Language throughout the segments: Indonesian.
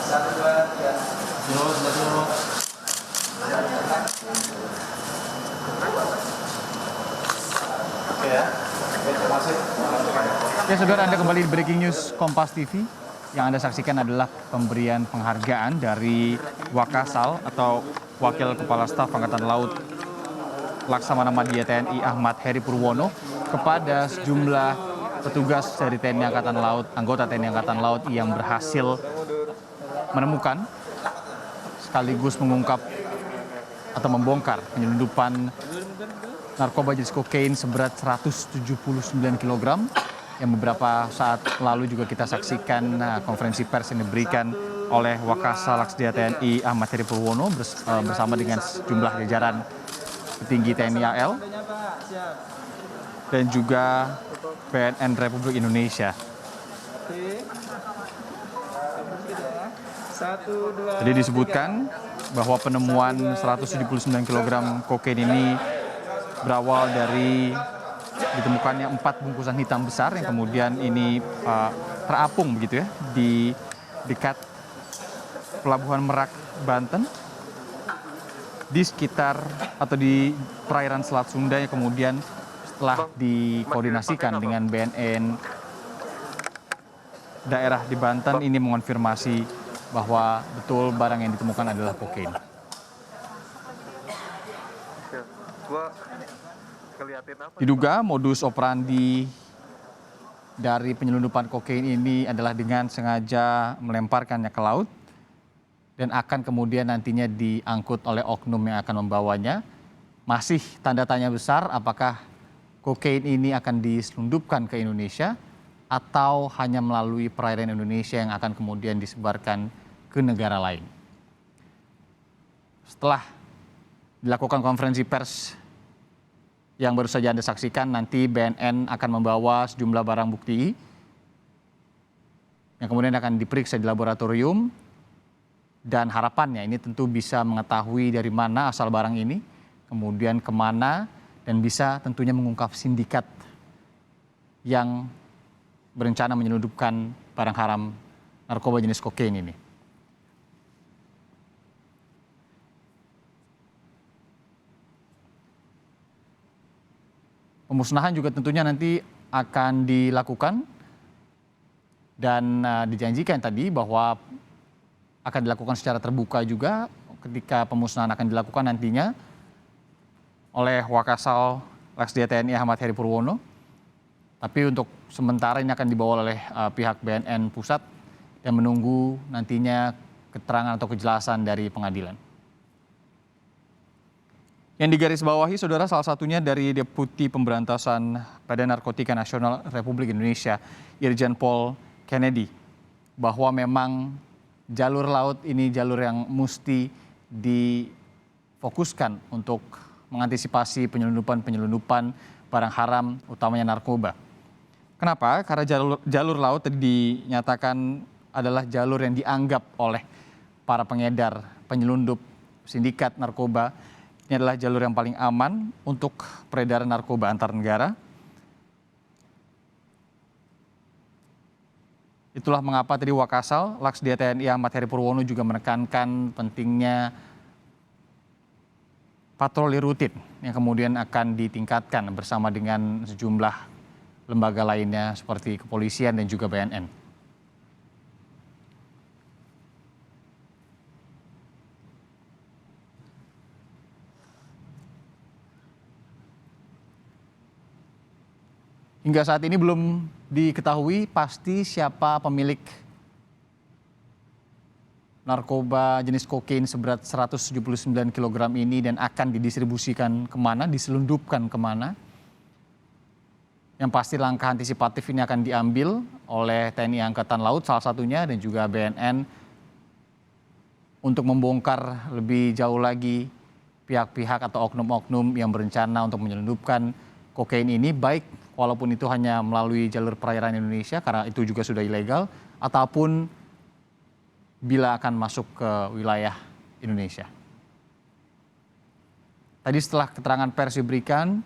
Satu, dua, tiga. Terus. Oke ya. Oke, terima kasih. Ya, saudara, Anda kembali di Breaking News Kompas TV. Yang Anda saksikan adalah pemberian penghargaan dari Wakasal atau Wakil Kepala Staf Angkatan Laut Laksamana Madya TNI Ahmad Heri Purwono kepada sejumlah petugas dari TNI Angkatan Laut, anggota TNI Angkatan Laut yang berhasil menemukan sekaligus mengungkap atau membongkar penyelundupan narkoba jenis kokain seberat 179 kg yang beberapa saat lalu juga kita saksikan konferensi pers yang diberikan oleh Wakasal Laksdia TNI Ahmad Heri Purwono bersama dengan sejumlah jajaran petinggi TNI AL dan juga BNN Republik Indonesia. Jadi disebutkan bahwa penemuan 179 kg kokain ini berawal dari ditemukannya 4 bungkusan hitam besar yang kemudian ini terapung begitu ya di dekat Pelabuhan Merak, Banten, di sekitar atau di perairan Selat Sunda yang kemudian setelah dikoordinasikan dengan BNN daerah di Banten ini mengonfirmasi bahwa betul barang yang ditemukan adalah kokain. Diduga modus operandi dari penyelundupan kokain ini adalah dengan sengaja melemparkannya ke laut dan akan kemudian nantinya diangkut oleh oknum yang akan membawanya. Masih tanda tanya besar apakah kokain ini akan diselundupkan ke Indonesia atau hanya melalui perairan Indonesia yang akan kemudian disebarkan ke negara lain. Setelah dilakukan konferensi pers yang baru saja Anda saksikan, nanti BNN akan membawa sejumlah barang bukti yang kemudian akan diperiksa di laboratorium dan harapannya ini tentu bisa mengetahui dari mana asal barang ini, kemudian kemana, dan bisa tentunya mengungkap sindikat yang berencana menyelundupkan barang haram narkoba jenis kokain ini. Pemusnahan juga tentunya nanti akan dilakukan dan dijanjikan tadi bahwa akan dilakukan secara terbuka juga ketika pemusnahan akan dilakukan nantinya oleh Wakasal Laksdia TNI Ahmad Heri Purwono. Tapi untuk sementara ini akan dibawa oleh pihak BNN Pusat dan menunggu nantinya keterangan atau kejelasan dari pengadilan. Yang digarisbawahi, saudara, salah satunya dari Deputi Pemberantasan Badan Narkotika Nasional Republik Indonesia, Irjen Paul Kennedy, bahwa memang jalur laut ini jalur yang mesti difokuskan untuk mengantisipasi penyelundupan barang haram, utamanya narkoba. Kenapa? Karena jalur laut tadi dinyatakan adalah jalur yang dianggap oleh para pengedar, penyelundup, sindikat narkoba. Ini adalah jalur yang paling aman untuk peredaran narkoba antar negara. Itulah mengapa tadi Wakasal Laksdia TNI Ahmad Heri Purwono juga menekankan pentingnya patroli rutin yang kemudian akan ditingkatkan bersama dengan sejumlah lembaga lainnya seperti kepolisian dan juga BNN. Hingga saat ini belum diketahui pasti siapa pemilik narkoba jenis kokain seberat 179 kg ini dan akan didistribusikan kemana, diselundupkan kemana. Yang pasti langkah antisipatif ini akan diambil oleh TNI Angkatan Laut salah satunya dan juga BNN untuk membongkar lebih jauh lagi pihak-pihak atau oknum-oknum yang berencana untuk menyelundupkan kokain ini, baik walaupun itu hanya melalui jalur perairan Indonesia karena itu juga sudah ilegal, ataupun bila akan masuk ke wilayah Indonesia. Tadi setelah keterangan pers diberikan,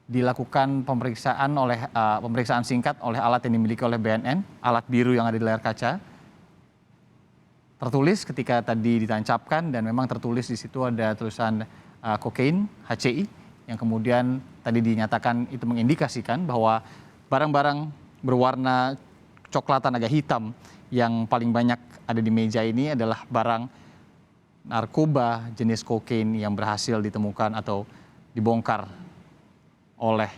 dilakukan pemeriksaan singkat oleh alat yang dimiliki oleh BNN, alat biru yang ada di layar kaca. tertulis ketika tadi ditancapkan, dan memang tertulis di situ ada tulisan kokain HCI yang kemudian tadi dinyatakan itu mengindikasikan bahwa barang-barang berwarna coklatan agak hitam yang paling banyak ada di meja ini adalah barang narkoba jenis kokain yang berhasil ditemukan atau dibongkar oleh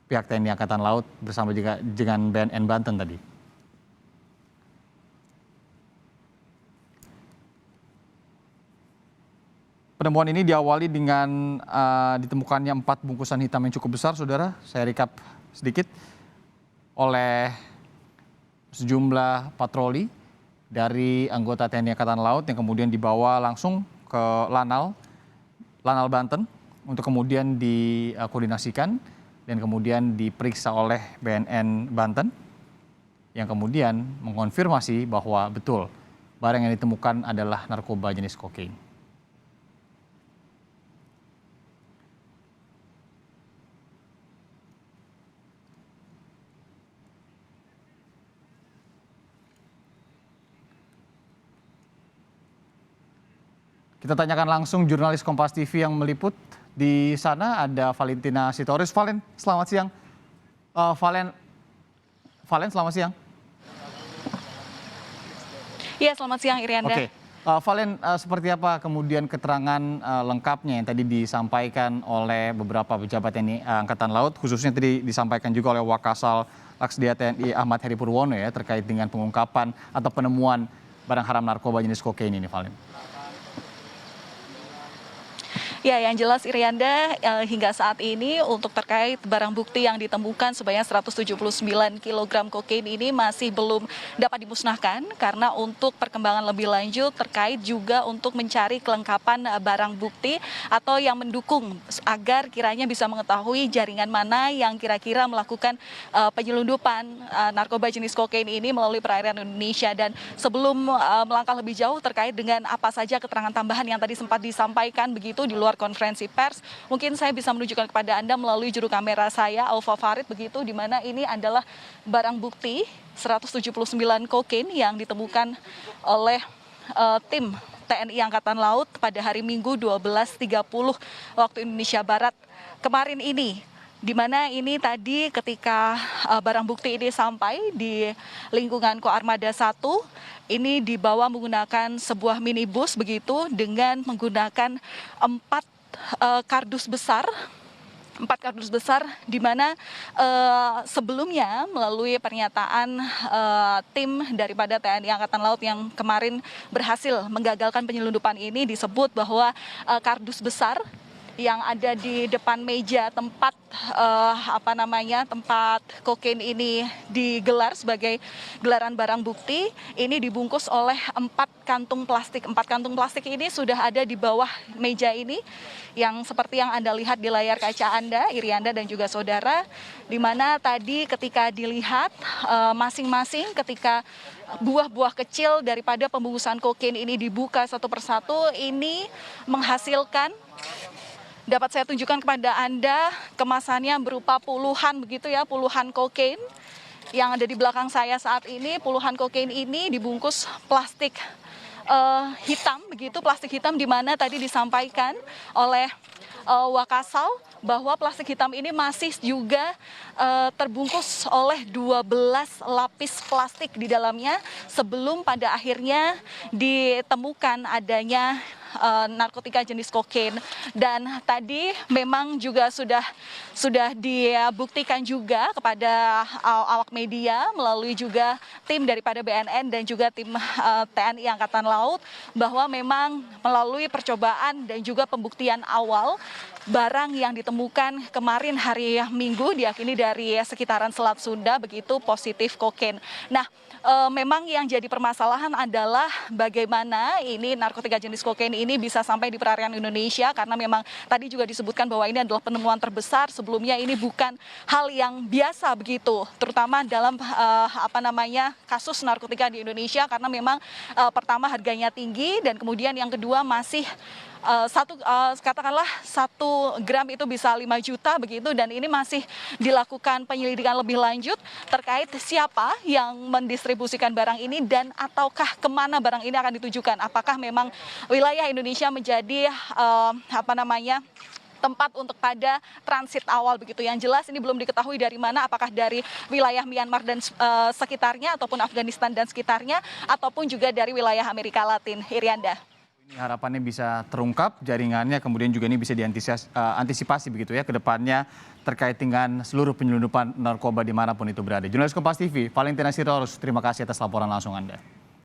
pihak TNI Angkatan Laut bersama juga dengan BNN Banten tadi. Penemuan ini diawali dengan ditemukannya 4 bungkusan hitam yang cukup besar, saudara. Saya recap sedikit, oleh sejumlah patroli dari anggota TNI Angkatan Laut yang kemudian dibawa langsung ke Lanal Banten untuk kemudian dikoordinasikan dan kemudian diperiksa oleh BNN Banten yang kemudian mengonfirmasi bahwa betul barang yang ditemukan adalah narkoba jenis kokain. Kita tanyakan langsung jurnalis Kompas TV yang meliput di sana, ada Valentina Sitorus. Valen, selamat siang. Valen, selamat siang. Iya, selamat siang Irianda. Oke, Valen, seperti apa kemudian keterangan lengkapnya yang tadi disampaikan oleh beberapa pejabat TNI Angkatan Laut, khususnya tadi disampaikan juga oleh Wakasal Laksdia TNI Ahmad Heri Purwono ya, terkait dengan pengungkapan atau penemuan barang haram narkoba jenis kokain ini, Valen? Ya, yang jelas Irianda, hingga saat ini untuk terkait barang bukti yang ditemukan sebanyak 179 kg kokain ini masih belum dapat dimusnahkan karena untuk perkembangan lebih lanjut terkait juga untuk mencari kelengkapan barang bukti atau yang mendukung agar kiranya bisa mengetahui jaringan mana yang kira-kira melakukan penyelundupan narkoba jenis kokain ini melalui perairan Indonesia. Dan sebelum melangkah lebih jauh terkait dengan apa saja keterangan tambahan yang tadi sempat disampaikan begitu di luar konferensi pers, mungkin saya bisa menunjukkan kepada Anda melalui juru kamera saya, Alfa Farid, begitu, di mana ini adalah barang bukti 179 kokain yang ditemukan oleh tim TNI Angkatan Laut pada hari Minggu 12.30 waktu Indonesia Barat kemarin ini. Di mana ini tadi ketika barang bukti ini sampai di lingkungan Koarmada 1, ini dibawa menggunakan sebuah minibus begitu dengan menggunakan 4 kardus besar. 4 kardus besar di mana sebelumnya melalui pernyataan tim daripada TNI Angkatan Laut yang kemarin berhasil menggagalkan penyelundupan ini disebut bahwa kardus besar yang ada di depan meja tempat tempat kokain ini digelar sebagai gelaran barang bukti ini dibungkus oleh 4 kantung plastik. 4 kantung plastik ini sudah ada di bawah meja ini yang seperti yang Anda lihat di layar kaca Anda, Irianda dan juga saudara, di mana tadi ketika dilihat masing-masing ketika buah-buah kecil daripada pembungkusan kokain ini dibuka satu persatu, ini menghasilkan, dapat saya tunjukkan kepada Anda, kemasannya berupa puluhan begitu ya, puluhan kokain yang ada di belakang saya saat ini. Puluhan kokain ini dibungkus plastik hitam begitu, plastik hitam, di mana tadi disampaikan oleh Wakasal bahwa plastik hitam ini masih juga terbungkus oleh 12 lapis plastik di dalamnya sebelum pada akhirnya ditemukan adanya narkotika jenis kokain. Dan tadi memang juga sudah dibuktikan juga kepada awak media melalui juga tim daripada BNN dan juga tim TNI Angkatan Laut bahwa memang melalui percobaan dan juga pembuktian awal, barang yang ditemukan kemarin hari Minggu diyakini dari sekitaran Selat Sunda begitu positif kokain. Nah, memang yang jadi permasalahan adalah bagaimana ini narkotika jenis kokain ini bisa sampai di perairan Indonesia, karena memang tadi juga disebutkan bahwa ini adalah penemuan terbesar. Sebelumnya ini bukan hal yang biasa begitu, terutama dalam kasus narkotika di Indonesia, karena memang pertama harganya tinggi dan kemudian yang kedua masih katakanlah 1 gram itu bisa 5 juta begitu, dan ini masih dilakukan penyelidikan lebih lanjut terkait siapa yang mendistribusikan barang ini dan ataukah kemana barang ini akan ditujukan. Apakah memang wilayah Indonesia menjadi tempat untuk pada transit awal begitu. Yang jelas ini belum diketahui dari mana, apakah dari wilayah Myanmar dan sekitarnya ataupun Afghanistan dan sekitarnya ataupun juga dari wilayah Amerika Latin. Irianda. Ini harapannya bisa terungkap jaringannya, kemudian juga ini bisa diantisipasi begitu ya ke depannya terkait dengan seluruh penyelundupan narkoba dimanapun itu berada. Jurnalis Kompas TV, Valentina Sitorus, terima kasih atas laporan langsung Anda.